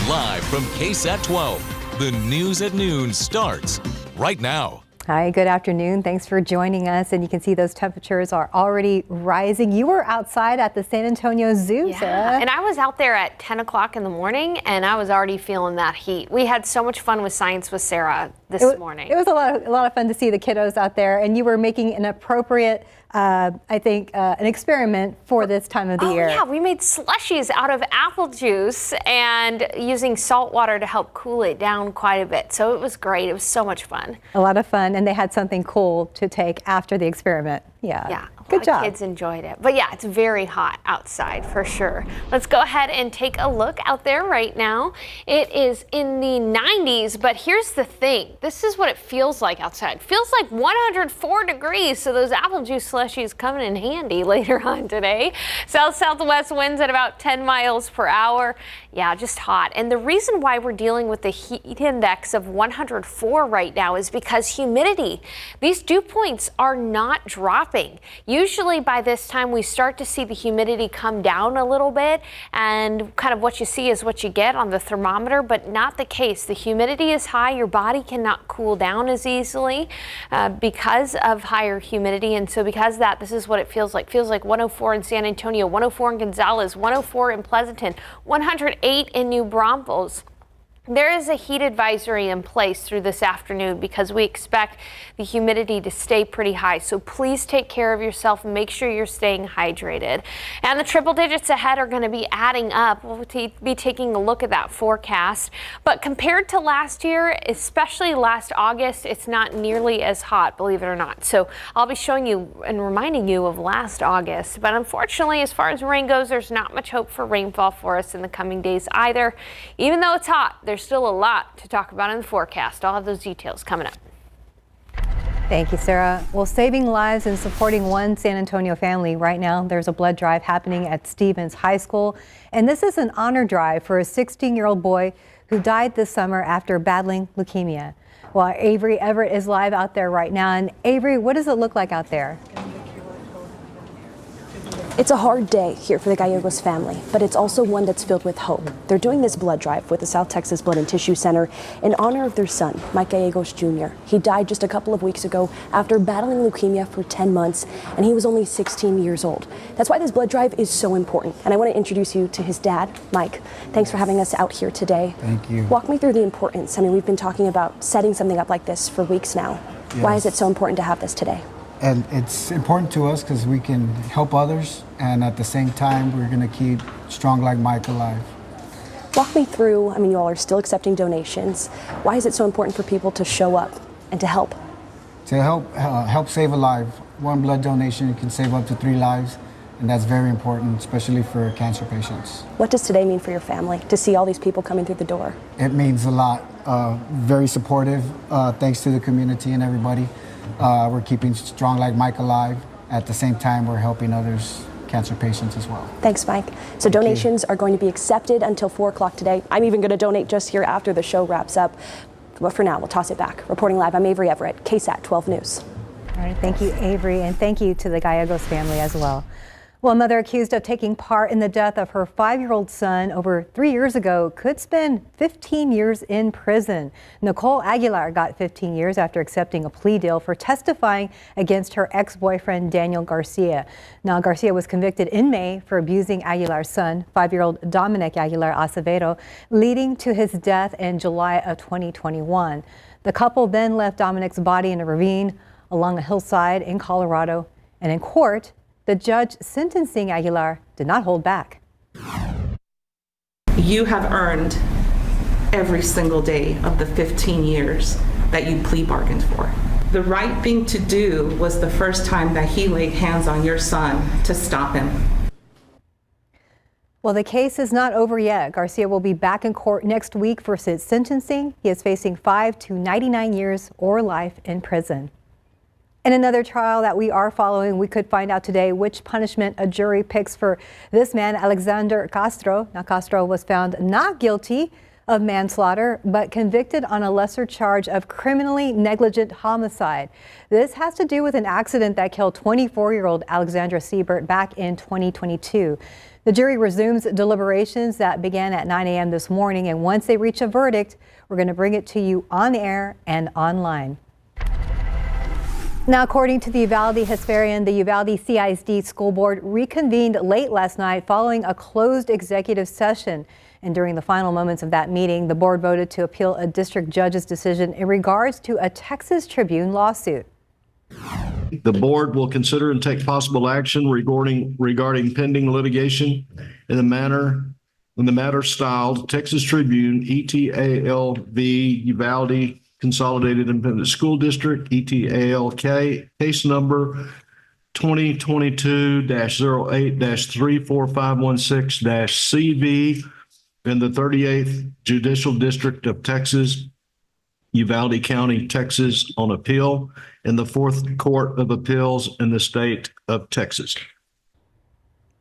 Live from KSAT 12, the News at Noon starts right now. Hi, good afternoon. Thanks for joining us. And you can see those temperatures are already rising. You were outside at the San Antonio Zoo, Sarah. And I was out there at 10 o'clock in the morning, and I was already feeling that heat. We had so much fun with Science with Sarah this morning. It was a lot of fun to see the kiddos out there, and you were making an appropriate, an experiment for this time of the year. Yeah, we made slushies out of apple juice and using salt water to help cool it down quite a bit. So it was great. It was so much fun. A lot of fun, and they had something cool to take after the experiment. Yeah. Good job. Kids enjoyed it. But yeah, it's very hot outside for sure. Let's go ahead and take a look out there right now. It is in the 90s, but here's the thing. This is what it feels like outside. It feels like 104 degrees, so those apple juice slushies coming in handy later on today. South-southwest winds at about 10 miles per hour. Yeah, just hot. And the reason why we're dealing with the heat index of 104 right now is because humidity. These dew points are not dropping. Usually by this time we start to see the humidity come down a little bit, and kind of what you see is what you get on the thermometer, but not the case. The humidity is high. Your body cannot cool down as easily because of higher humidity, and so because of that, this is what it feels like. It feels like 104 in San Antonio, 104 in Gonzales, 104 in Pleasanton, 108 in New Braunfels. There is a heat advisory in place through this afternoon because we expect the humidity to stay pretty high. So please take care of yourself and make sure you're staying hydrated. And the triple digits ahead are going to be adding up. We'll be taking a look at that forecast. But compared to last year, especially last August, it's not nearly as hot, believe it or not. So I'll be showing you and reminding you of last August. But unfortunately, as far as rain goes, there's not much hope for rainfall for us in the coming days either. Even though it's hot, there's still a lot to talk about in the forecast. I'll have those details coming up. Thank you, Sarah. Well, saving lives and supporting one San Antonio family right now, there's a blood drive happening at Stevens High School. And this is an honor drive for a 16-year-old boy who died this summer after battling leukemia. Well, Avery Everett is live out there right now. And Avery, what does it look like out there? It's a hard day here for the Gallegos family, but it's also one that's filled with hope. They're doing this blood drive with the South Texas Blood and Tissue Center in honor of their son, Mike Gallegos Jr. He died just a couple of weeks ago after battling leukemia for 10 months, and he was only 16 years old. That's why this blood drive is so important, and I want to introduce you to his dad, Mike. Thanks for having us out here today. Thank you. Walk me through the importance. I mean, we've been talking about setting something up like this for weeks now. Yes. Why is it so important to have this today? And it's important to us because we can help others, and at the same time, we're going to keep Strong Like Mike alive. Walk me through, I mean, you all are still accepting donations. Why is it so important for people to show up and to help? To help save a life. One blood donation can save up to 3 lives, and that's very important, especially for cancer patients. What does today mean for your family, to see all these people coming through the door? It means a lot. Very supportive, thanks to the community and everybody. We're keeping Strong Like Mike alive. At the same time, we're helping others, cancer patients as well. Thanks, Mike. So donations are going to be accepted until 4 o'clock today. I'm even going to donate just here after the show wraps up. But for now, we'll toss it back. Reporting live, I'm Avery Everett, KSAT 12 News. All right, thank you, Avery, and thank you to the Gallegos family as well. Well, a mother accused of taking part in the death of her 5-year-old son over 3 years ago could spend 15 years in prison. Nicole Aguilar got 15 years after accepting a plea deal for testifying against her ex-boyfriend, Daniel Garcia. Now, Garcia was convicted in May for abusing Aguilar's son, 5-year-old Dominic Aguilar Acevedo, leading to his death in July of 2021. The couple then left Dominic's body in a ravine along a hillside in Colorado, and in court, the judge sentencing Aguilar did not hold back. You have earned every single day of the 15 years that you plea bargained for. The right thing to do was the first time that he laid hands on your son to stop him. Well, the case is not over yet. Garcia will be back in court next week for his sentencing. He is facing 5 to 99 years or life in prison. In another trial that we are following, we could find out today which punishment a jury picks for this man, Alexander Castro. Now, Castro was found not guilty of manslaughter, but convicted on a lesser charge of criminally negligent homicide. This has to do with an accident that killed 24-year-old Alexandra Siebert back in 2022. The jury resumes deliberations that began at 9 a.m. this morning, and once they reach a verdict, we're going to bring it to you on the air and online. Now, according to the Uvalde Hesperian, the Uvalde CISD School Board reconvened late last night following a closed executive session. And during the final moments of that meeting, the board voted to appeal a district judge's decision in regards to a Texas Tribune lawsuit. The board will consider and take possible action regarding pending litigation in the matter styled Texas Tribune ETALV Uvalde Consolidated Independent School District ETALK case number 2022-08-34516-CV in the 38th Judicial District of Texas, Uvalde County, Texas, on appeal in the 4th Court of Appeals in the state of Texas.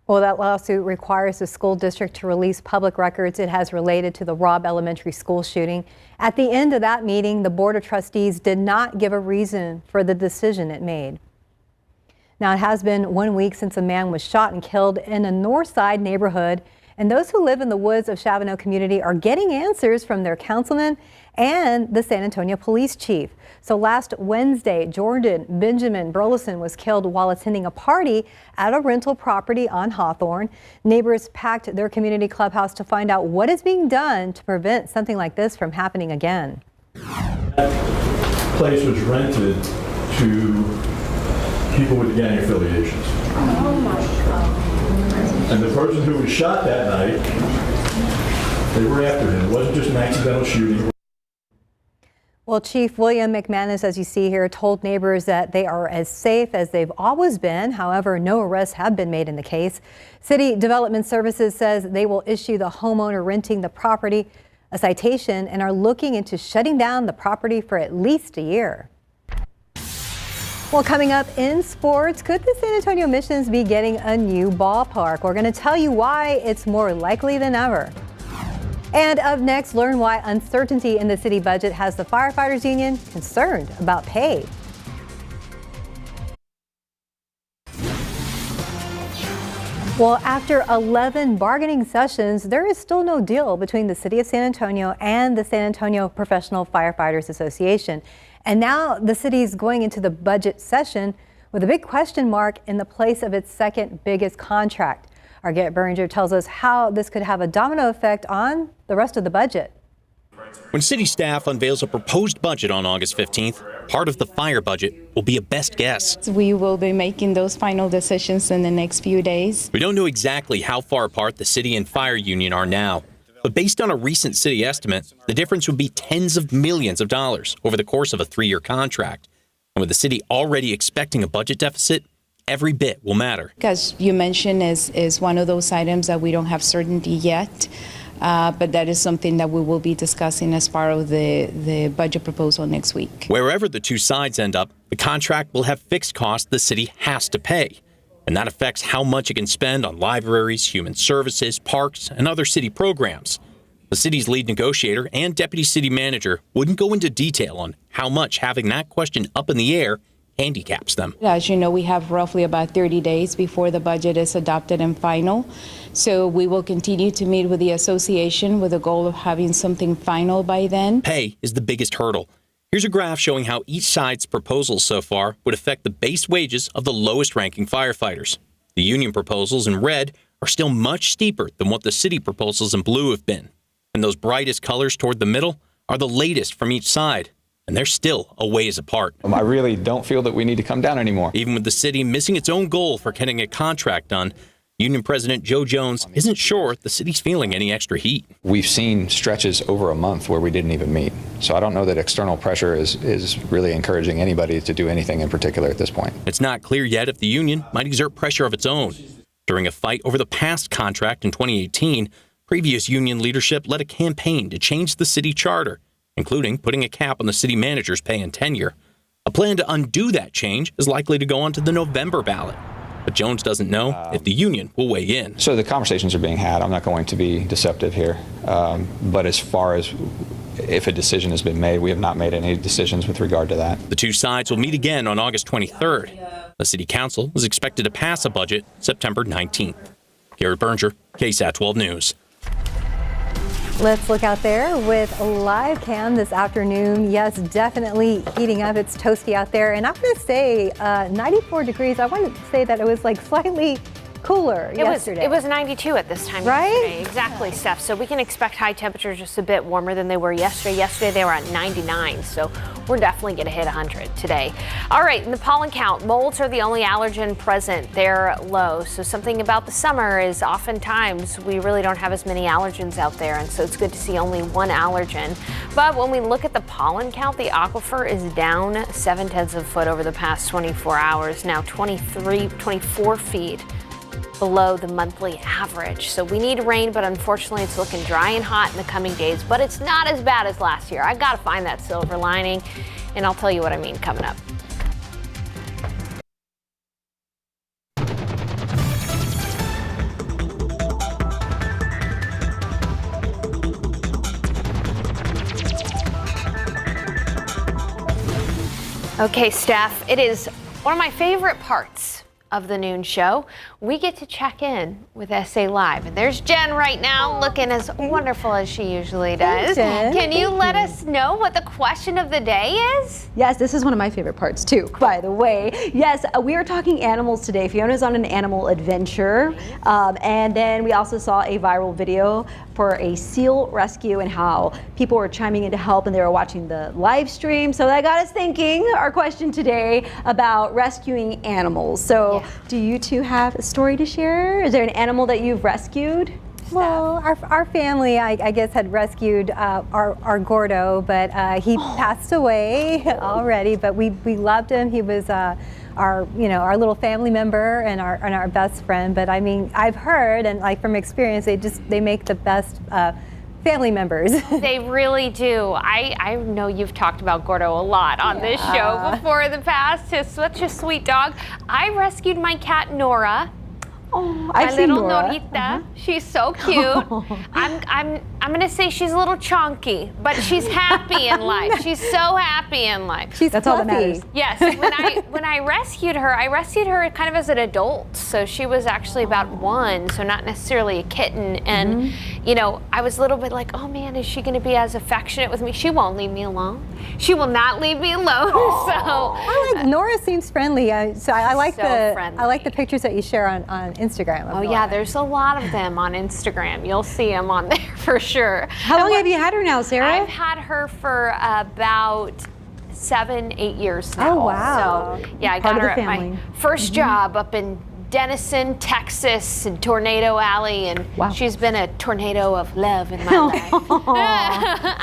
Well, that lawsuit requires the school district to release public records it has related to the Robb Elementary School shooting. At the end of that meeting, the Board of Trustees did not give a reason for the decision it made. Now, it has been 1 week since a man was shot and killed in a North Side neighborhood, and those who live in the woods of Chavano community are getting answers from their councilman and the San Antonio police chief. So last Wednesday, Jordan Benjamin Burleson was killed while attending a party at a rental property on Hawthorne. Neighbors packed their community clubhouse to find out what is being done to prevent something like this from happening again. That place was rented to people with gang affiliations. Oh my God. And the person who was shot that night, they were after him. It wasn't just an accidental shooting. Well, Chief William McManus, as you see here, told neighbors that they are as safe as they've always been. However, no arrests have been made in the case. City Development Services says they will issue the homeowner renting the property a citation and are looking into shutting down the property for at least a year. Well, coming up in sports, could the San Antonio Missions be getting a new ballpark? We're going to tell you why it's more likely than ever. And up next, learn why uncertainty in the city budget has the Firefighters Union concerned about pay. Well, after 11 bargaining sessions, there is still no deal between the City of San Antonio and the San Antonio Professional Firefighters Association. And now the city's going into the budget session with a big question mark in the place of its second biggest contract. Our Garrett Berringer tells us how this could have a domino effect on the rest of the budget. When city staff unveils a proposed budget on August 15th, part of the fire budget will be a best guess. We will be making those final decisions in the next few days. We don't know exactly how far apart the city and fire union are now, but based on a recent city estimate, the difference would be tens of millions of dollars over the course of a 3-year contract. And with the city already expecting a budget deficit, every bit will matter. As you mentioned, is one of those items that we don't have certainty yet, but that is something that we will be discussing as part of the budget proposal next week. Wherever the two sides end up, the contract will have fixed costs the city has to pay, and that affects how much it can spend on libraries, human services, parks, and other city programs. The city's lead negotiator and deputy city manager wouldn't go into detail on how much having that question up in the air handicaps them. As you know, we have roughly about 30 days before the budget is adopted and final. So we will continue to meet with the association with the goal of having something final by then. Pay is the biggest hurdle. Here's a graph showing how each side's proposals so far would affect the base wages of the lowest ranking firefighters. The union proposals in red are still much steeper than what the city proposals in blue have been. And those brightest colors toward the middle are the latest from each side. And they're still a ways apart. I really don't feel that we need to come down anymore. Even with the city missing its own goal for getting a contract done, Union President Joe Jones isn't sure the city's feeling any extra heat. We've seen stretches over a month where we didn't even meet. So I don't know that external pressure is really encouraging anybody to do anything in particular at this point. It's not clear yet if the union might exert pressure of its own. During a fight over the past contract in 2018, previous union leadership led a campaign to change the city charter, including putting a cap on the city manager's pay and tenure. A plan to undo that change is likely to go onto the November ballot. But Jones doesn't know if the union will weigh in. So the conversations are being had. I'm not going to be deceptive here. But as far as if a decision has been made, we have not made any decisions with regard to that. The two sides will meet again on August 23rd. The city council is expected to pass a budget September 19th. Garrett Berringer, KSAT 12 News. Let's look out there with a live cam this afternoon. Yes, definitely heating up. It's toasty out there. And I'm going to say 94 degrees. I want to say that it was like slightly cooler yesterday. It was 92 at this time yesterday. Exactly, Steph. So we can expect high temperatures just a bit warmer than they were yesterday. Yesterday they were at 99, so we're definitely going to hit 100 today. All right, in the pollen count, molds are the only allergen present. They're low. So something about the summer is oftentimes we really don't have as many allergens out there, and so it's good to see only one allergen. But when we look at the pollen count, the aquifer is down 0.7 of a foot over the past 24 hours, now 24 feet below the monthly average. So we need rain, but unfortunately it's looking dry and hot in the coming days, but it's not as bad as last year. I gotta find that silver lining, and I'll tell you what I mean coming up. Okay, Steph, it is one of my favorite parts of the noon show. We get to check in with SA Live. And there's Jen right now, looking as wonderful as she usually does. Can you let us know what the question of the day is? Yes, this is one of my favorite parts too, by the way. Yes, we are talking animals today. Fiona's on an animal adventure. And then we also saw a viral video for a seal rescue and how people were chiming in to help, and they were watching the live stream. So that got us thinking, our question today about rescuing animals. So do you two have a story to share? Is there an animal that you've rescued? Well, our family, I guess, had rescued our Gordo, but he passed away already. But we loved him. He was our little family member and our best friend. But I mean, I've heard, and like from experience, they make the best family members. They really do. I know you've talked about Gordo a lot on this show before in the past. He's such a sweet dog. I rescued my cat Nora. Oh, I've seen little Nora. Norita. She's so cute. I'm gonna say she's a little chunky, but she's happy in life. She's so happy in life. That's all that matters. Yes. When I rescued her kind of as an adult. So she was actually about 1, so not necessarily a kitten. And I was a little bit like, oh man, is she gonna be as affectionate with me? She won't leave me alone. She will not leave me alone. So Nora seems friendly. So I like friendly. I like the pictures that you share on Instagram. Oh yeah, there's a lot of them on Instagram. You'll see them on there for sure. How long have you had her now, Sarah? I've had her for about 7-8 years now. Oh wow. So yeah, I got her at my first job up in Denison, Texas, in Tornado Alley, and she's been a tornado of love in my life.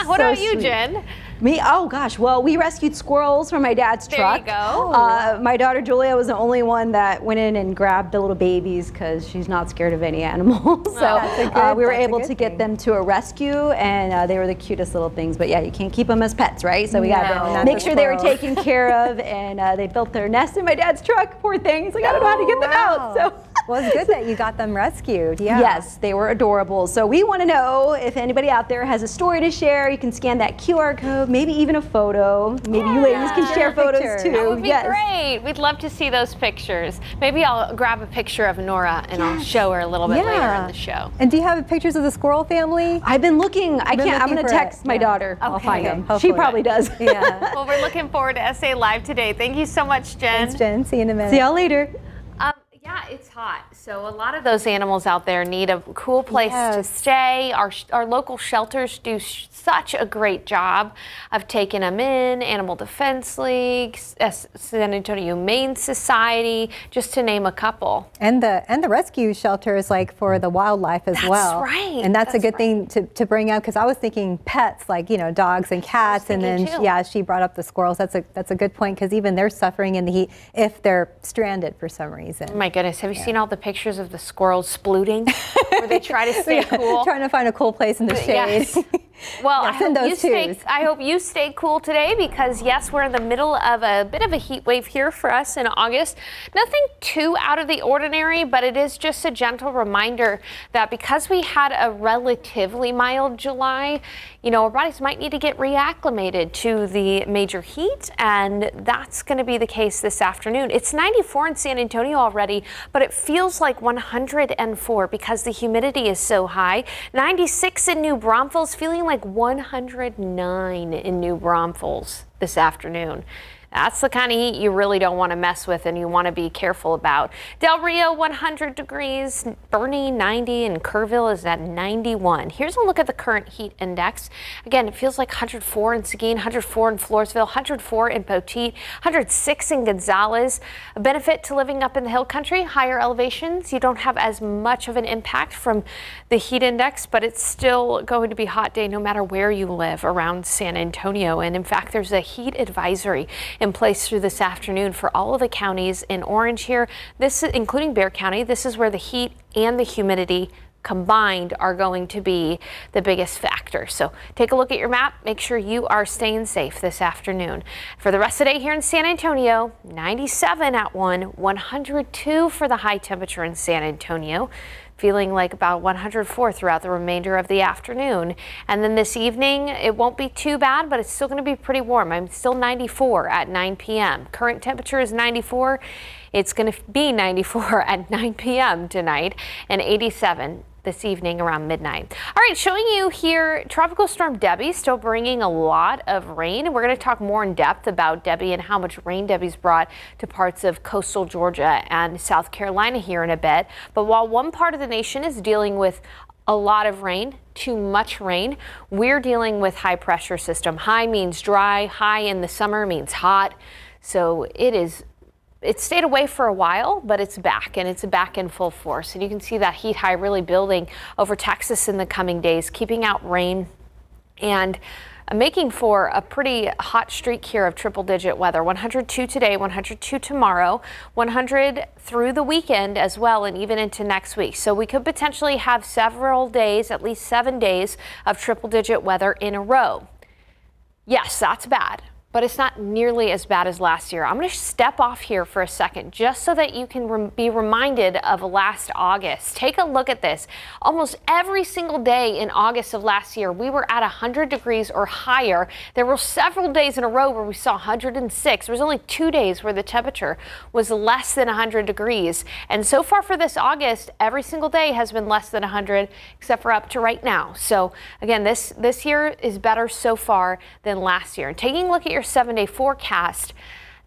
What about you, Jen? Me? Oh gosh. Well, we rescued squirrels from my dad's truck. There you go. My daughter Julia was the only one that went in and grabbed the little babies because she's not scared of any animals. So we were able to get them to a rescue, and they were the cutest little things. But yeah, you can't keep them as pets, right? So we got to make sure they were taken care of, and they built their nest in my dad's truck. Poor things. Like I don't know how to get them out. So. Well, it's good that you got them rescued. Yeah. Yes, they were adorable. So we want to know if anybody out there has a story to share. You can scan that QR code, maybe even a photo. Maybe you ladies can share photos too. That would be great. We'd love to see those pictures. Maybe I'll grab a picture of Nora and I'll show her a little bit later in the show. And do you have pictures of the squirrel family? I've been looking. I'm going to text my daughter. I'll find them. Hopefully. She probably does. Yeah. Well, we're looking forward to SA Live today. Thank you so much, Jen. Thanks, Jen. See you in a minute. See y'all later. Yeah, it's hot. So a lot of those animals out there need a cool place to stay. Our local shelters do such a great job of taking them in. Animal Defense League, San Antonio Humane Society, just to name a couple. And the rescue shelters, like for the wildlife as well. That's right. And that's a good thing to bring up, because I was thinking pets, like dogs and cats, and then she brought up the squirrels. That's a good point, because even they're suffering in the heat if they're stranded for some reason. Oh my goodness, have you seen all the pictures of the squirrels splooting where they try to stay cool? Trying to find a cool place in the shade. Yes. Well, Yeah, I hope you stay cool today because, yes, we're in the middle of a bit of a heat wave here for us in August. Nothing too out of the ordinary, but it is just a gentle reminder that because we had a relatively mild July, you know, our bodies might need to get reacclimated to the major heat, and that's going to be the case this afternoon. It's 94 in San Antonio already, but it feels like 104 because the humidity is so high. 96 in New Braunfels, feeling like 109 in New Braunfels this afternoon. That's the kind of heat you really don't want to mess with and you want to be careful about. Del Rio, 100 degrees, Bernie, 90, and Kerrville is at 91. Here's a look at the current heat index. Again, it feels like 104 in Seguin, 104 in Floresville, 104 in Poteet, 106 in Gonzales. A benefit to living up in the hill country, higher elevations, you don't have as much of an impact from the heat index, but it's still going to be a hot day no matter where you live around San Antonio. And in fact, there's a heat advisory in place through this afternoon for all of the counties in orange here. This is including Bexar County. This is where the heat and the humidity combined are going to be the biggest factor. So take a look at your map. Make sure you are staying safe this afternoon. For the rest of the day here in San Antonio, 97 at 102 for the high temperature in San Antonio. Feeling like about 104 throughout the remainder of the afternoon. And then this evening, it won't be too bad, but it's still going to be pretty warm. I'm still 94 at 9 p.m. Current temperature is 94. It's going to be 94 at 9 p.m. tonight and 87 this evening around midnight. All right, showing you here, Tropical Storm Debbie still bringing a lot of rain. We're going to talk more in depth about Debbie and how much rain Debbie's brought to parts of coastal Georgia and South Carolina here in a bit. But while one part of the nation is dealing with a lot of rain, too much rain, we're dealing with high pressure system. High means dry, high in the summer means hot. So it stayed away for a while, but it's back, and it's back in full force. And you can see that heat high really building over Texas in the coming days, keeping out rain and making for a pretty hot streak here of triple-digit weather. 102 today, 102 tomorrow, 100 through the weekend as well, and even into next week. So we could potentially have several days, at least 7 days, of triple-digit weather in a row. Yes, that's bad, but it's not nearly as bad as last year. I'm going to step off here for a second just so that you can be reminded of last August. Take a look at this. Almost every single day in August of last year, we were at 100 degrees or higher. There were several days in a row where we saw 106. There was only 2 days where the temperature was less than 100 degrees. And so far for this August, every single day has been less than 100, except for up to right now. So again, this year is better so far than last year. And taking a look at your 7-day forecast,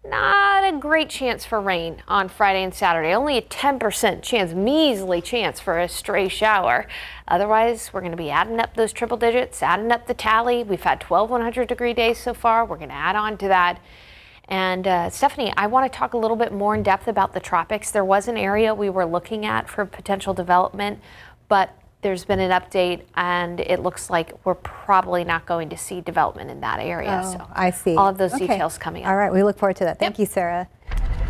not a great chance for rain on Friday and Saturday. Only a 10% chance, measly chance for a stray shower. Otherwise, we're going to be adding up those triple digits, adding up the tally. We've had 12 100-degree days so far. We're going to add on to that. And Stephanie, I want to talk a little bit more in depth about the tropics. There was an area we were looking at for potential development, but there's been an update, and it looks like we're probably not going to see development in that area. Oh, so I see. All of those details coming up. All right, we look forward to that. Thank you, Sarah.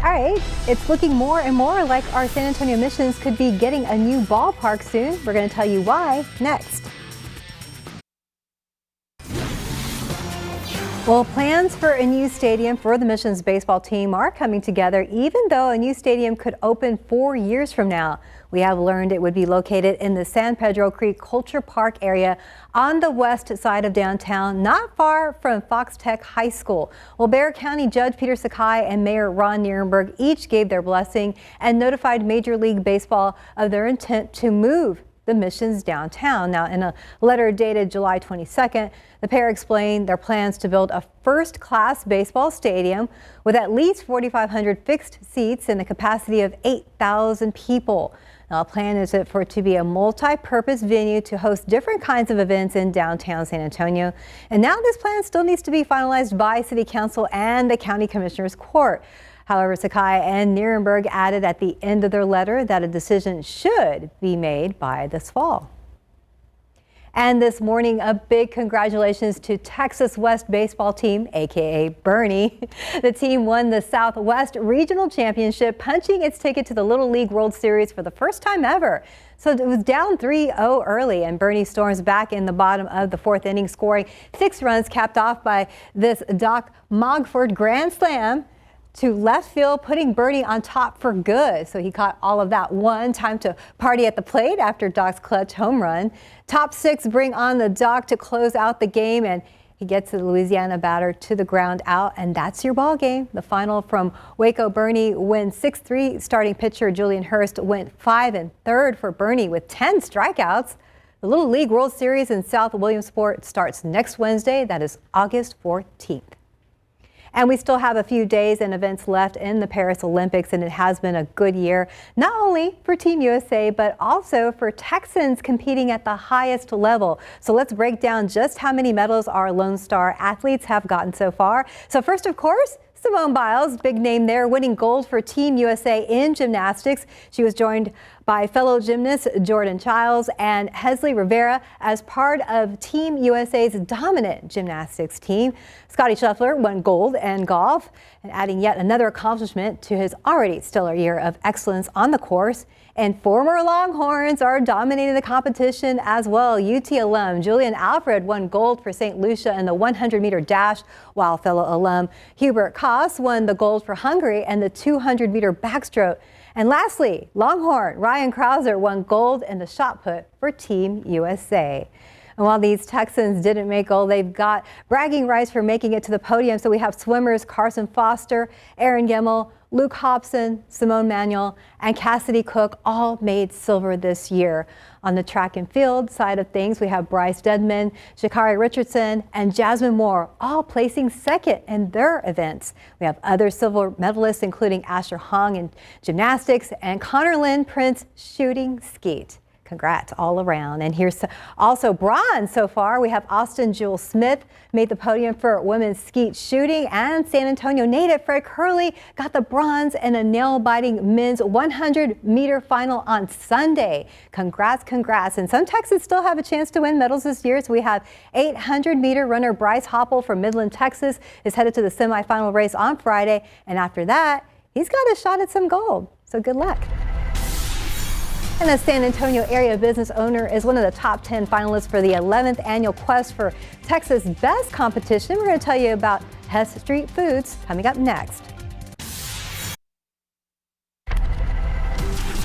All right, it's looking more and more like our San Antonio Missions could be getting a new ballpark soon. We're going to tell you why next. Well, plans for a new stadium for the Missions baseball team are coming together, even though a new stadium could open 4 years from now. We have learned it would be located in the San Pedro Creek Culture Park area on the west side of downtown, not far from Fox Tech High School. Well, Bexar County Judge Peter Sakai and Mayor Ron Nierenberg each gave their blessing and notified Major League Baseball of their intent to move the Missions downtown. Now, in a letter dated July 22nd, the pair explained their plans to build a first-class baseball stadium with at least 4,500 fixed seats and a capacity of 8,000 people. Now, the plan is for it to be a multi-purpose venue to host different kinds of events in downtown San Antonio. And now this plan still needs to be finalized by City Council and the County Commissioner's Court. However, Sakai and Nierenberg added at the end of their letter that a decision should be made by this fall. And this morning, a big congratulations to Texas West baseball team, aka Bernie. The team won the Southwest Regional Championship, punching its ticket to the Little League World Series for the first time ever. So it was down 3-0 early, and Bernie storms back in the bottom of the fourth inning, scoring 6 runs, capped off by this Doc Mogford grand slam to left field, putting Bernie on top for good. So he caught all of that. Time to party at the plate after Doc's clutch home run. Top 6 bring on the Doc to close out the game, and he gets the Louisiana batter to the ground out, and that's your ball game. The final from Waco. Bernie wins 6-3. Starting pitcher Julian Hurst went 5 1/3 for Bernie with 10 strikeouts. The Little League World Series in South Williamsport starts next Wednesday. That is August 14th. And we still have a few days and events left in the Paris Olympics, and it has been a good year, not only for Team USA, but also for Texans competing at the highest level. So let's break down just how many medals our Lone Star athletes have gotten so far. So first, of course, Simone Biles, big name there, winning gold for Team USA in gymnastics. She was joined by fellow gymnasts Jordan Childs and Hesley Rivera as part of Team USA's dominant gymnastics team. Scotty Scheffler won gold in golf, and adding yet another accomplishment to his already stellar year of excellence on the course. And former Longhorns are dominating the competition as well. UT alum Julian Alfred won gold for St. Lucia in the 100-meter dash, while fellow alum Hubert Koss won the gold for Hungary and the 200-meter backstroke. And lastly, Longhorn Ryan Krauser won gold in the shot put for Team USA. And while these Texans didn't make gold, they've got bragging rights for making it to the podium. So we have swimmers Carson Foster, Aaron Gemmel, Luke Hobson, Simone Manuel, and Cassidy Cook all made silver this year. On the track and field side of things, we have Bryce Dedman, Sha'Carri Richardson, and Jasmine Moore all placing second in their events. We have other silver medalists, including Asher Hong in gymnastics and Connor Lynn Prince shooting skeet. Congrats all around. And here's also bronze so far. We have Austin Jewel Smith made the podium for women's skeet shooting, and San Antonio native Fred Curley got the bronze in a nail-biting men's 100-meter final on Sunday. Congrats, congrats. And some Texans still have a chance to win medals this year. So we have 800-meter runner Bryce Hoppel from Midland, Texas, is headed to the semifinal race on Friday. And after that, he's got a shot at some gold. So good luck. And the San Antonio area business owner is one of the top 10 finalists for the 11th annual Quest for Texas Best competition. We're going to tell you about Hess Street Foods coming up next.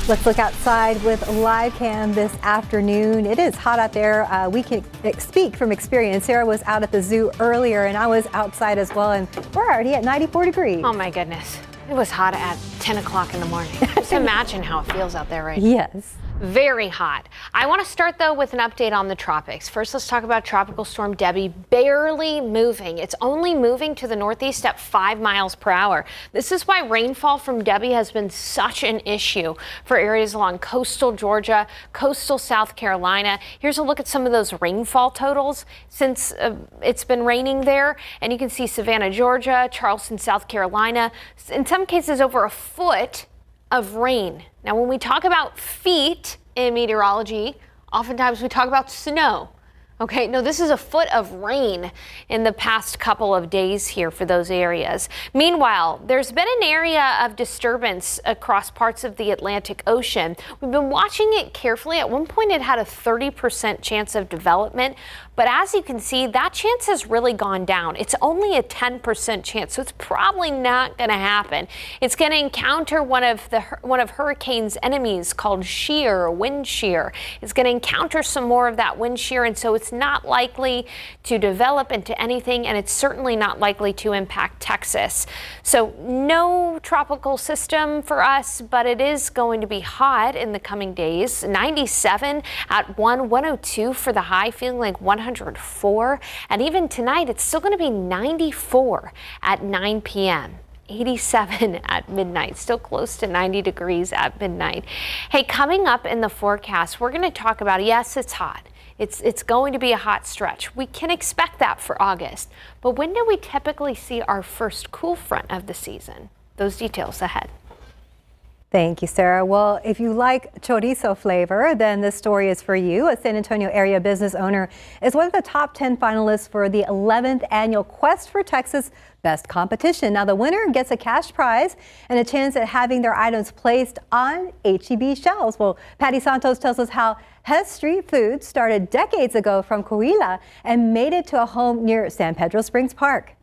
Let's look outside with live cam this afternoon. It is hot out there. We can speak from experience. Sarah was out at the zoo earlier, and I was outside as well, and we're already at 94 degrees. Oh my goodness. It was hot at 10 o'clock in the morning. Just imagine how it feels out there right now. Yes. Very hot. I want to start though with an update on the tropics. First, let's talk about Tropical Storm Debbie barely moving. It's only moving to the northeast at 5 miles per hour. This is why rainfall from Debbie has been such an issue for areas along coastal Georgia, coastal South Carolina. Here's a look at some of those rainfall totals since it's been raining there. And you can see Savannah, Georgia, Charleston, South Carolina, in some cases over a foot of rain. Now, when we talk about feet in meteorology, oftentimes we talk about snow. Okay, no, this is a foot of rain in the past couple of days here for those areas. Meanwhile, there's been an area of disturbance across parts of the Atlantic Ocean. We've been watching it carefully. At one point, it had a 30% chance of development, but as you can see, that chance has really gone down. It's only a 10% chance, so it's probably not going to happen. It's going to encounter one of hurricane's enemies called shear, wind shear. It's going to encounter some more of that wind shear, and so it's not likely to develop into anything, and it's certainly not likely to impact Texas. So no tropical system for us, but it is going to be hot in the coming days. 97 at 102 for the high, feeling like 104. And even tonight, it's still going to be 94 at 9 p.m. 87 at midnight, still close to 90 degrees at midnight. Hey, coming up in the forecast, we're going to talk about, yes, it's hot. It's going to be a hot stretch. We can expect that for August. But when do we typically see our first cool front of the season? Those details ahead. Thank you, Sarah. Well, if you like chorizo flavor, then this story is for you. A San Antonio area business owner is one of the top 10 finalists for the 11th annual Quest for Texas Best Competition. Now, the winner gets a cash prize and a chance at having their items placed on H-E-B shelves. Well, Patty Santos tells us how Hess Street Food started decades ago from Coahuila and made it to a home near San Pedro Springs Park.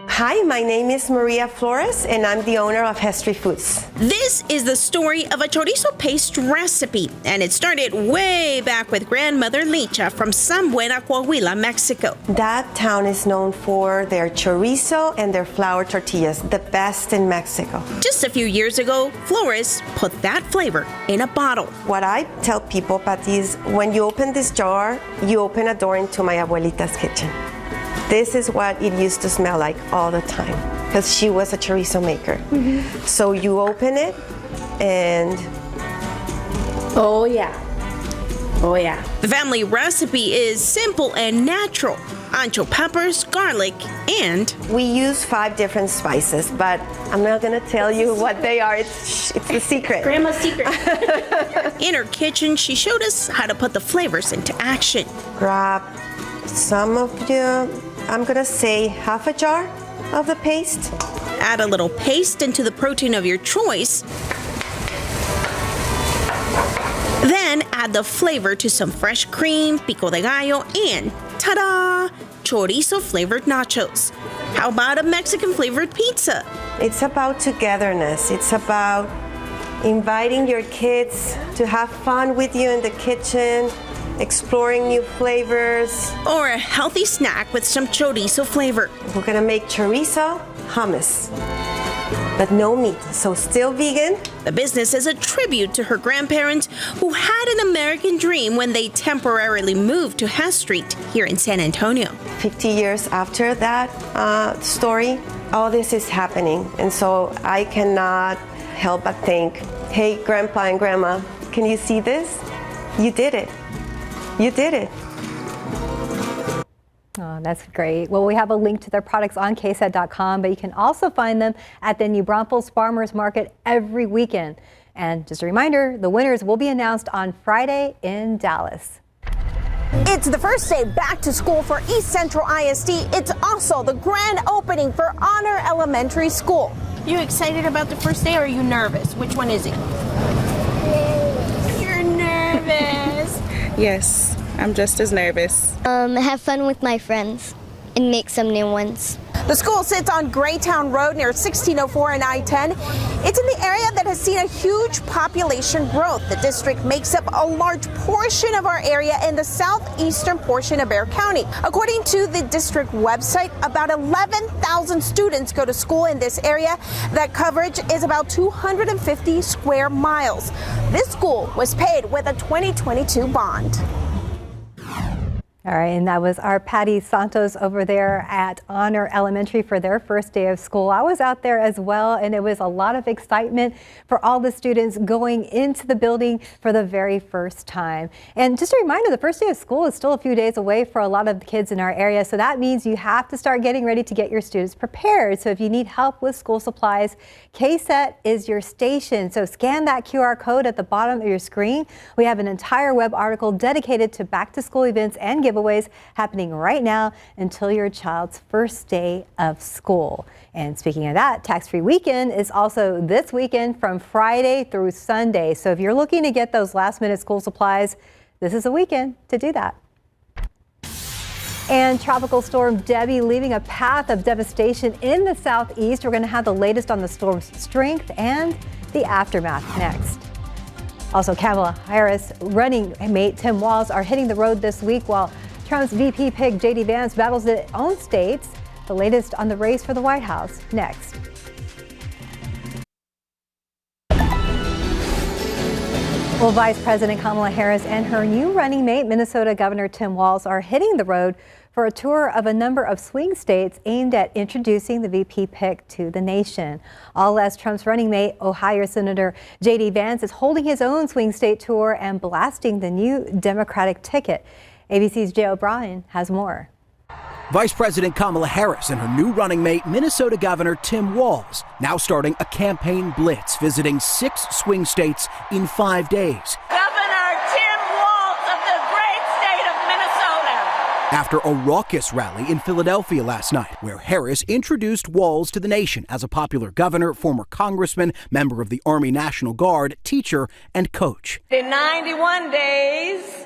Hi, my name is Maria Flores, and I'm the owner of Hess Street Foods. This is the story of a chorizo paste recipe, and it started way back with grandmother Licha from San Buena, Coahuila, Mexico. That town is known for their chorizo and their flour tortillas, the best in Mexico. Just a few years ago, Flores put that flavor in a bottle. What I tell people, Patty, is when you open this jar, you open a door into my abuelita's kitchen. This is what it used to smell like all the time, because she was a chorizo maker. So you open it and oh yeah. The family recipe is simple and natural. Ancho peppers, garlic, and we use 5 different spices, but I'm not gonna tell you what they are. It's the secret. Grandma's secret. In her kitchen, she showed us how to put the flavors into action. Grab some of you. I'm gonna say half a jar of the paste. Add a little paste into the protein of your choice. Then add the flavor to some fresh cream, pico de gallo, and ta-da! Chorizo flavored nachos. How about a Mexican flavored pizza? It's about togetherness. It's about inviting your kids to have fun with you in the kitchen, exploring new flavors. Or a healthy snack with some chorizo flavor. We're gonna make chorizo hummus, but no meat, so still vegan. The business is a tribute to her grandparents who had an American dream when they temporarily moved to Hess Street here in San Antonio. 50 years after that story, all this is happening. And so I cannot help but think, hey, Grandpa and Grandma, can you see this? You did it. You did it. Oh, that's great. Well, we have a link to their products on KSAT.com, but you can also find them at the New Braunfels Farmers Market every weekend. And just a reminder, the winners will be announced on Friday in Dallas. It's the first day back to school for East Central ISD. It's also the grand opening for Honor Elementary School. You excited about the first day or are you nervous? Which one is it? You're nervous. Yes, I'm just as nervous. Have fun with my friends and make some new ones. The school sits on Graytown Road near 1604 and I-10. It's in the area that has seen a huge population growth. The district makes up a large portion of our area in the southeastern portion of Bexar County. According to the district website, about 11,000 students go to school in this area. That coverage is about 250 square miles. This school was paid with a 2022 bond. All right, and that was our Patty Santos over there at Honor Elementary for their first day of school. I was out there as well, and it was a lot of excitement for all the students going into the building for the very first time. And just a reminder, the first day of school is still a few days away for a lot of the kids in our area, so that means you have to start getting ready to get your students prepared. So if you need help with school supplies, KSAT is your station. So scan that QR code at the bottom of your screen. We have an entire web article dedicated to back-to-school events and giveaways happening right now until your child's first day of school. And speaking of that, tax-free weekend is also this weekend from Friday through Sunday. So if you're looking to get those last-minute school supplies, this is a weekend to do that. And Tropical Storm Debbie leaving a path of devastation in the southeast. We're going to have the latest on the storm's strength and the aftermath next. Also, Kamala Harris running mate Tim Walz are hitting the road this week while Trump's VP pick J.D. Vance battles his own states. The latest on the race for the White House next. Well, Vice President Kamala Harris and her new running mate, Minnesota Governor Tim Walz, are hitting the road for a tour of a number of swing states aimed at introducing the VP pick to the nation. All as Trump's running mate, Ohio Senator J.D. Vance, is holding his own swing state tour and blasting the new Democratic ticket. ABC's Jay O'Brien has more. Vice President Kamala Harris and her new running mate, Minnesota Governor Tim Walz, now starting a campaign blitz, visiting 6 swing states in 5 days. Governor Tim Walz of the great state of Minnesota. After a raucous rally in Philadelphia last night, where Harris introduced Walz to the nation as a popular governor, former congressman, member of the Army National Guard, teacher, and coach. In 91 days,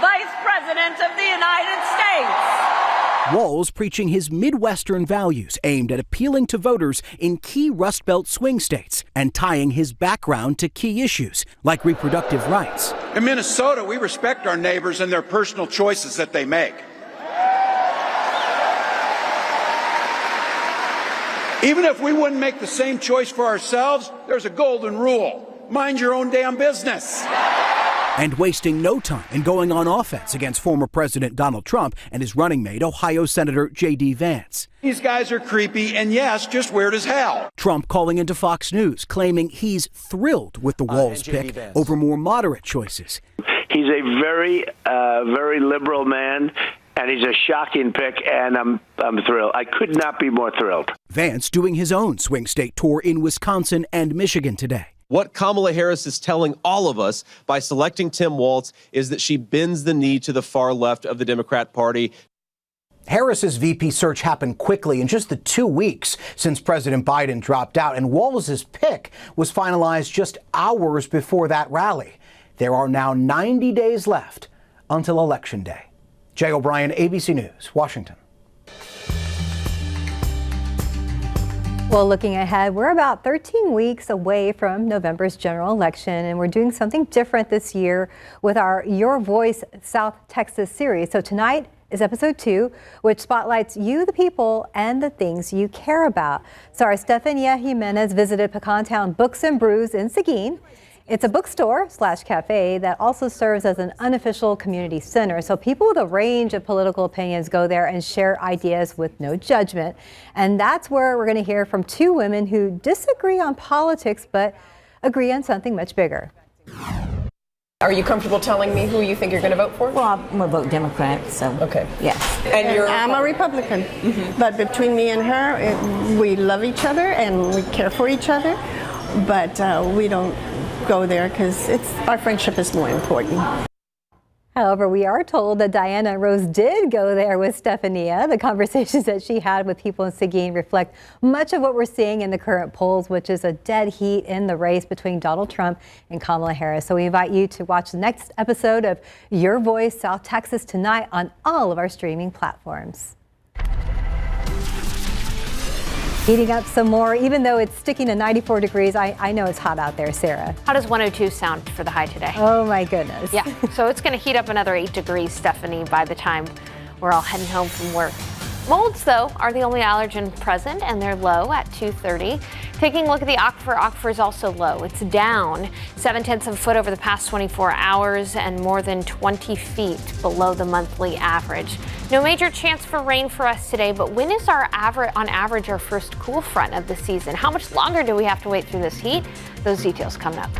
Vice President of the United States. Walz preaching his Midwestern values aimed at appealing to voters in key Rust Belt swing states and tying his background to key issues like reproductive rights. In Minnesota, we respect our neighbors and their personal choices that they make. Even if we wouldn't make the same choice for ourselves, there's a golden rule. Mind your own damn business. And wasting no time in going on offense against former President Donald Trump and his running mate, Ohio Senator J.D. Vance. These guys are creepy and, yes, just weird as hell. Trump calling into Fox News, claiming he's thrilled with the Walz pick over more moderate choices. He's a very liberal man, and he's a shocking pick, and I'm thrilled. I could not be more thrilled. Vance doing his own swing state tour in Wisconsin and Michigan today. What Kamala Harris is telling all of us by selecting Tim Walz is that she bends the knee to the far left of the Democrat Party. Harris's VP search happened quickly in just the 2 weeks since President Biden dropped out, and Walz's pick was finalized just hours before that rally. There are now 90 days left until Election Day. Jay O'Brien, ABC News, Washington. Well, looking ahead, we're about 13 weeks away from November's general election, and we're doing something different this year with our Your Voice South Texas series. So tonight is episode 2, which spotlights you, the people, and the things you care about. So our Estefania Jimenez visited Pecan Town Books and Brews in Seguin. It's a bookstore/cafe that also serves as an unofficial community center. So people with a range of political opinions go there and share ideas with no judgment. And that's where we're going to hear from 2 women who disagree on politics but agree on something much bigger. Are you comfortable telling me who you think you're going to vote for? Well, I'm going to vote Democrat, so. Okay. Yes. And you're? I'm a Republican. But between me and her, we love each other and we care for each other. But we don't go there because our friendship is more important. However, we are told that Diana Rose did go there with Stefania. The conversations that she had with people in Seguin reflect much of what we're seeing in the current polls, which is a dead heat in the race between Donald Trump and Kamala Harris. So we invite you to watch the next episode of Your Voice South Texas tonight on all of our streaming platforms. Heating up some more, even though it's sticking to 94 degrees. I know it's hot out there, Sarah. How does 102 sound for the high today? Oh my goodness. Yeah, so it's going to heat up another 8 degrees, Stephanie, by the time we're all heading home from work. Molds, though, are the only allergen present, and they're low at 230. Taking a look at the aquifer is also low. It's down 0.7 of a foot over the past 24 hours and more than 20 feet below the monthly average. No major chance for rain for us today, but when is on average our first cool front of the season? How much longer do we have to wait through this heat? Those details coming up.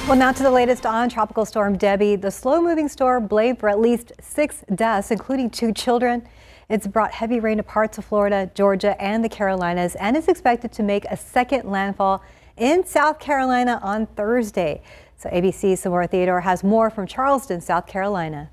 Well, now to the latest on Tropical Storm Debbie. The slow-moving storm blamed for at least 6 deaths, including 2 children. It's brought heavy rain to parts of Florida, Georgia, and the Carolinas, and is expected to make a second landfall in South Carolina on Thursday. So ABC's Samora Theodore has more from Charleston, South Carolina.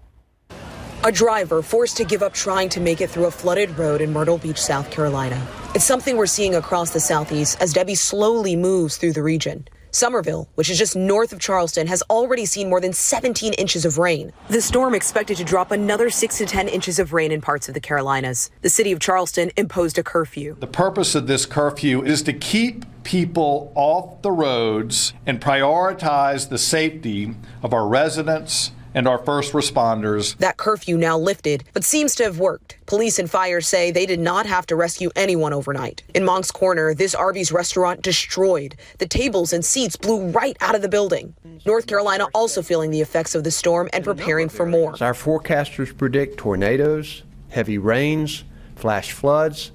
A driver forced to give up trying to make it through a flooded road in Myrtle Beach, South Carolina. It's something we're seeing across the southeast as Debbie slowly moves through the region. Somerville, which is just north of Charleston, has already seen more than 17 inches of rain. The storm expected to drop another 6 to 10 inches of rain in parts of the Carolinas. The city of Charleston imposed a curfew. The purpose of this curfew is to keep people off the roads and prioritize the safety of our residents and our first responders. That curfew now lifted, but seems to have worked. Police and fire say they did not have to rescue anyone overnight. In Monk's Corner, this Arby's restaurant destroyed. The tables and seats blew right out of the building. North Carolina also feeling the effects of the storm and preparing for more. Our forecasters predict tornadoes, heavy rains, flash floods,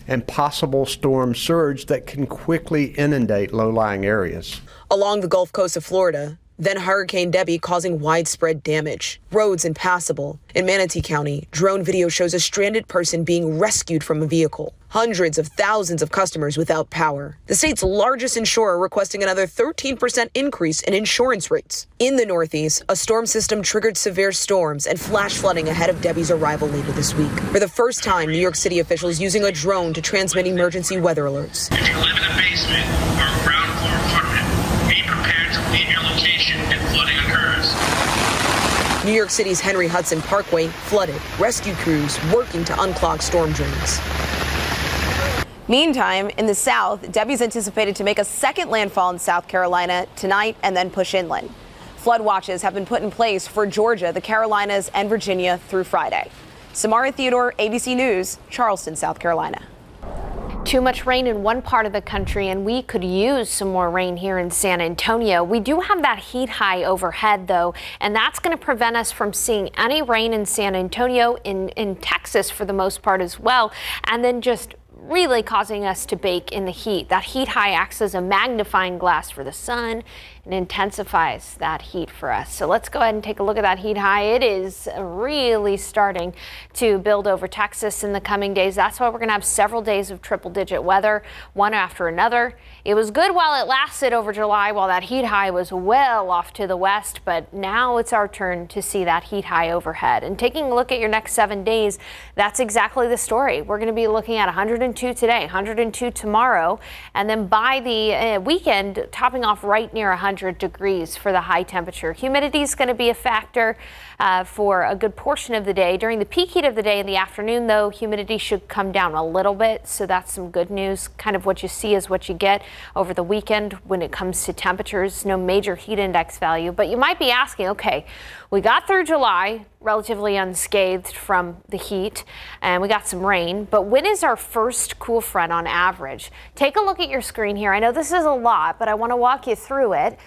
and possible storm surge that can quickly inundate low-lying areas. Along the Gulf Coast of Florida, then Hurricane Debbie causing widespread damage, roads impassable. In Manatee County, drone video shows a stranded person being rescued from a vehicle. Hundreds of thousands of customers without power. The state's largest insurer requesting another 13% increase in insurance rates. In the Northeast, a storm system triggered severe storms and flash flooding ahead of Debbie's arrival later this week. For the first time, New York City officials using a drone to transmit emergency weather alerts. If you live in a basement or a ground floor apartment, be prepared to leave your location if flooding occurs. New York City's Henry Hudson Parkway flooded. Rescue crews working to unclog storm drains. Meantime, in the south, Debbie's anticipated to make a second landfall in South Carolina tonight and then push inland. Flood watches have been put in place for Georgia, the Carolinas, and Virginia through Friday. Samara Theodore, ABC News, Charleston, South Carolina. Too much rain in one part of the country, and we could use some more rain here in San Antonio. We do have that heat high overhead, though, and that's going to prevent us from seeing any rain in San Antonio, in Texas for the most part as well, and then just really causing us to bake in the heat. That heat high acts as a magnifying glass for the sun and intensifies that heat for us. So let's go ahead and take a look at that heat high. It is really starting to build over Texas in the coming days. That's why we're going to have several days of triple-digit weather, one after another. It was good while it lasted over July, while that heat high was well off to the west, but now it's our turn to see that heat high overhead. And taking a look at your next 7 days, that's exactly the story. We're going to be looking at 102 today, 102 tomorrow, and then by the weekend, topping off right near 100 degrees for the high temperature. Humidity is going to be a factor for a good portion of the day. During the peak heat of the day in the afternoon, though, humidity should come down a little bit, so that's some good news. Kind of what you see is what you get over the weekend when it comes to temperatures. No major heat index value, but you might be asking, okay, we got through July relatively unscathed from the heat, and we got some rain, but when is our first cool front on average? Take a look at your screen here. I know this is a lot, but I want to walk you through it.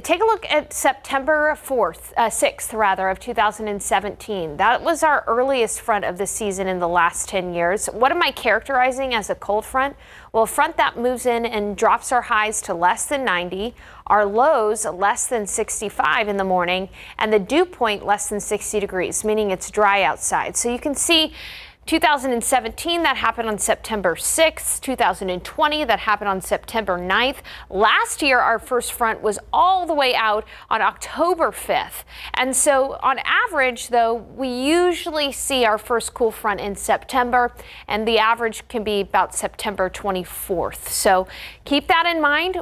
Take a look at September 6th of 2017. That was our earliest front of the season in the last 10 years. What am I characterizing as a cold front? Well, a front that moves in and drops our highs to less than 90, our lows less than 65 in the morning, and the dew point less than 60 degrees, meaning it's dry outside. So you can see 2017, that happened on September 6th. 2020, that happened on September 9th. Last year, our first front was all the way out on October 5th. And so on average, though, we usually see our first cool front in September, and the average can be about September 24th. So keep that in mind.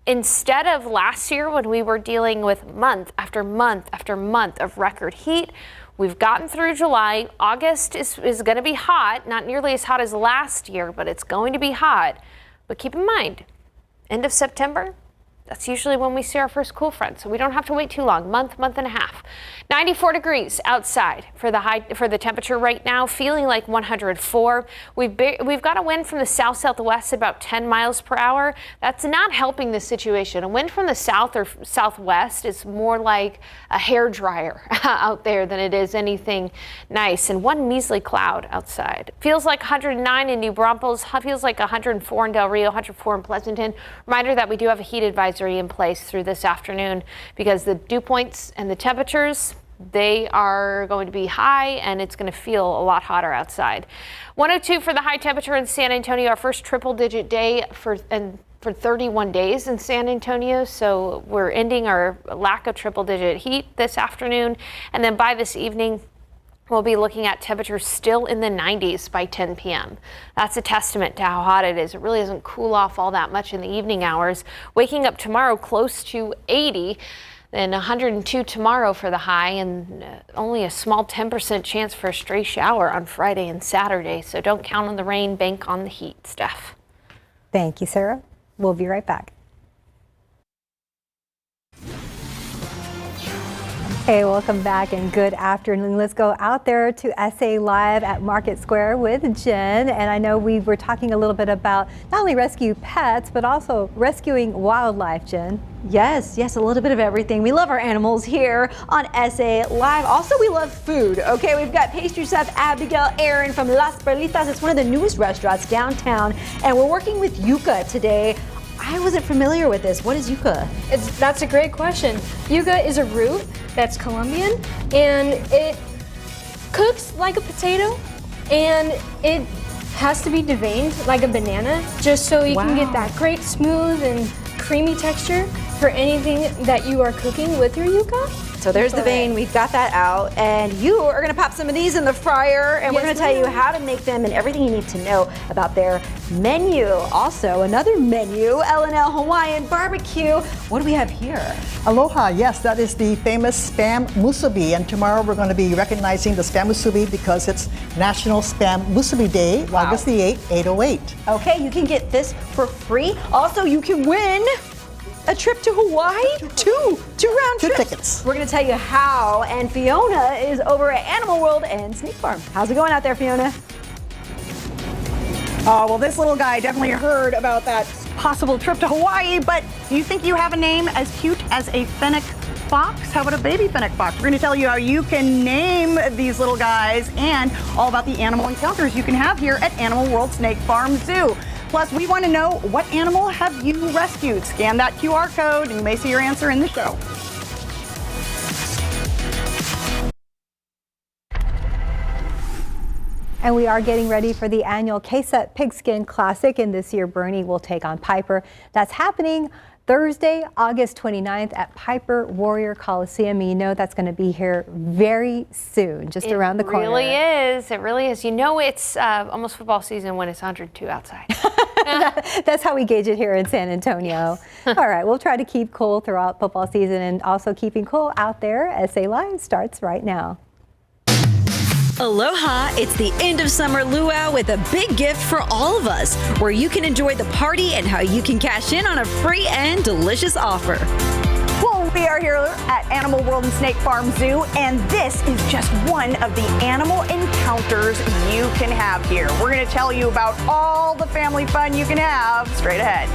Instead of last year when we were dealing with month after month after month of record heat, we've gotten through July. August is going to be hot, not nearly as hot as last year, but it's going to be hot. But keep in mind, end of September, that's usually when we see our first cool front, so we don't have to wait too long, month and a half. 94 degrees outside for the temperature right now, feeling like 104. We've got a wind from the south-southwest about 10 miles per hour. That's not helping the situation. A wind from the south or southwest is more like a hairdryer out there than it is anything nice. And one measly cloud outside. Feels like 109 in New Braunfels, feels like 104 in Del Rio, 104 in Pleasanton. Reminder that we do have a heat advisory in place through this afternoon because the dew points and the temperatures, they are going to be high and it's going to feel a lot hotter outside. 102 for the high temperature in San Antonio, our first triple-digit day for 31 days in San Antonio. So we're ending our lack of triple-digit heat this afternoon, and then by this evening, we'll be looking at temperatures still in the 90s by 10 p.m. That's a testament to how hot it is. It really doesn't cool off all that much in the evening hours. Waking up tomorrow close to 80, then 102 tomorrow for the high, and only a small 10% chance for a stray shower on Friday and Saturday. So don't count on the rain, bank on the heat. Steph. Thank you, Sarah. We'll be right back. Hey, welcome back and good afternoon. Let's go out there to SA Live at Market Square with Jen. And I know we were talking a little bit about not only rescue pets, but also rescuing wildlife, Jen. Yes, a little bit of everything. We love our animals here on SA Live. Also, we love food. Okay, we've got pastry chef Abigail Aaron from Las Perlitas. It's one of the newest restaurants downtown, and we're working with yuca today. I wasn't familiar with this. What is yuca? That's a great question. Yuca is a root that's Colombian, and it cooks like a potato, and it has to be deveined like a banana, just so you can get that great smooth and creamy texture for anything that you are cooking with your yuca. So there's the vein, we've got that out, and you are gonna pop some of these in the fryer, and we're gonna tell you how to make them and everything you need to know about their menu. Also, another menu, L&L Hawaiian Barbecue. What do we have here? Aloha, yes, that is the famous Spam Musubi, and tomorrow we're going to be recognizing the Spam Musubi because it's National Spam Musubi Day, August the 8th, 808. Okay, you can get this for free. Also, you can win a trip to Hawaii, two round trips. Tickets. We're gonna tell you how, and Fiona is over at Animal World and Snake Farm. How's it going out there, Fiona? Oh, well, this little guy definitely heard about that possible trip to Hawaii, but do you think you have a name as cute as a fennec fox? How about a baby fennec fox? We're gonna tell you how you can name these little guys and all about the animal encounters you can have here at Animal World Snake Farm Zoo. Plus, we want to know, what animal have you rescued? Scan that QR code and you may see your answer in the show. And we are getting ready for the annual KSAT Pigskin Classic, and this year Bernie will take on Piper. That's happening Thursday, August 29th at Piper Warrior Coliseum. And you know that's going to be here very soon, just around the corner. It really is. It really is. You know it's almost football season when it's 102 outside. That's how we gauge it here in San Antonio. Yes. All right, we'll try to keep cool throughout football season, and also keeping cool out there. SA Live starts right now. Aloha, it's the end of summer luau with a big gift for all of us, where you can enjoy the party and how you can cash in on a free and delicious offer. Well, we are here at Animal World and Snake Farm Zoo, and this is just one of the animal encounters you can have here. We're going to tell you about all the family fun you can have straight ahead.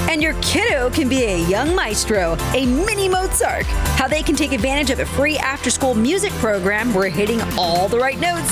And your kiddo can be a young maestro, a mini Mozart. How they can take advantage of a free after-school music program. We're hitting all the right notes